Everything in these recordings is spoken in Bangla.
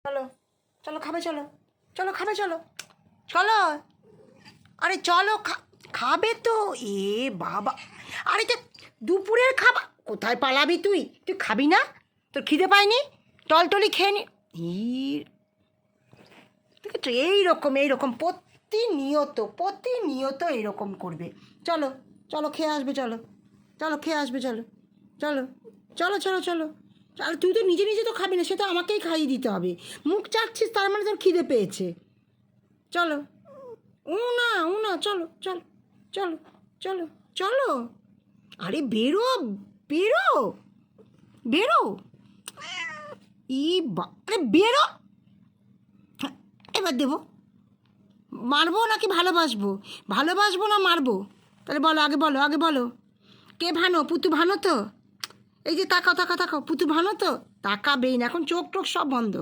চলো চলো খাবে, চলো চলো খাবে, চলো চলো, আরে চলো খাবে তো। এ বাবা, আরে তো দুপুরের খাবার কোথায় পালাবি তুই? তুই খাবি না? তোর খিদে পায়নি? টলটলি খেয়ে নি। ঠিক আছে, এইরকম প্রতিনিয়ত এইরকম করবে। চলো চলো খেয়ে আসবে, চলো চলো খেয়ে আসবে, চলো চলো চলো চলো চলো। আর তুই তো নিজে নিজে তো খাবি না, সে তো আমাকেই খাইয়ে দিতে হবে। মুখ চাচ্ছিস তার মানে তোর খিদে পেয়েছে। চলো, ও না, চলো চলো চলো চলো চলো। আরে বেরো, বেরো, বেরো। আরে বেরো। এবার দেবো, মারবো নাকি ভালোবাসবো? ভালোবাসবো না মারবো? তাহলে বলো, আগে বলো। কে ভানো? পুতু ভানো তো? এই যে তাকাও তাকাও তাকাও, পুতু ভানো তো? তাকাবেই না, এখন চোখ টোক সব বন্ধ।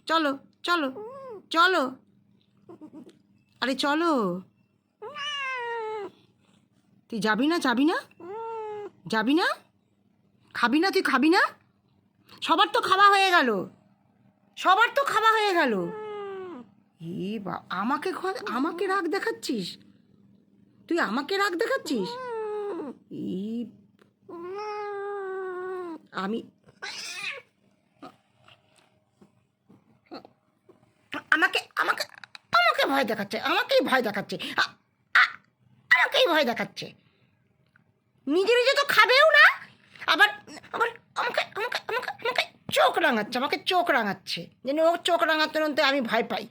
চলো চলো চলো, আরে চলো। তুই যাবি না? যাবি না? খাবি না? তুই খাবি না? সবার তো খাওয়া হয়ে গেল, আমাকে রাগ দেখাচ্ছিস? তুই আমাকে রাগ দেখাচ্ছিস? ই আমি আমাকে আমাকে আমাকে ভয় দেখাচ্ছে, আমাকেই ভয় দেখাচ্ছে। নিজে নিজে তো খাবেও না, আবার আবার আমাকে চোখ রাঙাচ্ছে যেন ও চোখ রাঙাতে আমি ভয় পাই।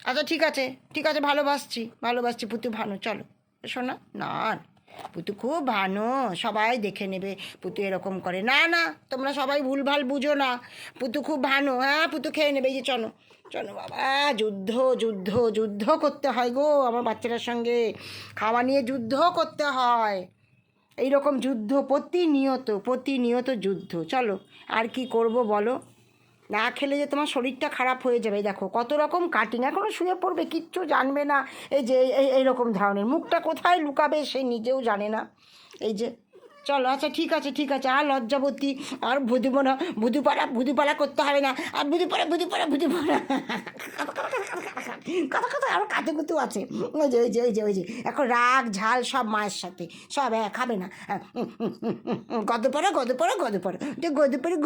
আচ্ছা ঠিক আছে, ভালোবাসছি পুতু ভানো, চলো শোনা। না, পুতু খুব ভালো, সবাই দেখে নেবে পুতু এরকম করে। না না, তোমরা সবাই ভুলভাল বুঝো না, পুতু খুব ভালো। হ্যাঁ, পুতু খেয়ে নেবে। এই যে চলো চলো বাবা, যুদ্ধ করতে হয় গো আমার বাচ্চাটার সঙ্গে, খাওয়া নিয়ে যুদ্ধ করতে হয়। এইরকম যুদ্ধ প্রতিনিয়ত যুদ্ধ। চলো, আর কি করব বলো? না খেলে যে তোমার শরীরটা খারাপ হয়ে যাবে। দেখো কত রকম কাটিং, এখনও শুয়ে পড়বে, কিচ্ছু জানবে না। এই যে এইরকম ধরনের, মুখটা কোথায় লুকাবে সে নিজেও জানে না। এই যে চলো, আচ্ছা ঠিক আছে, আর লজ্জাবতী, আর ভুদুপাড়া করতে হবে না। আর ভুদুপাড়া কথা আরও কাতুকুতু আছে। ওই যে এখন রাগ ঝাল সব মায়ের সাথে, সব খাবে না। গদ পড়ো যে গদে পড়ে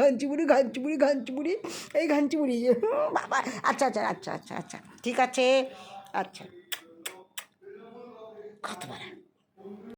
ঘাঞ্চি মুড়ি, এই ঘাঞ্চি মুড়ি। বাবা, আচ্ছা ঠিক আছে, আচ্ছা কত বড়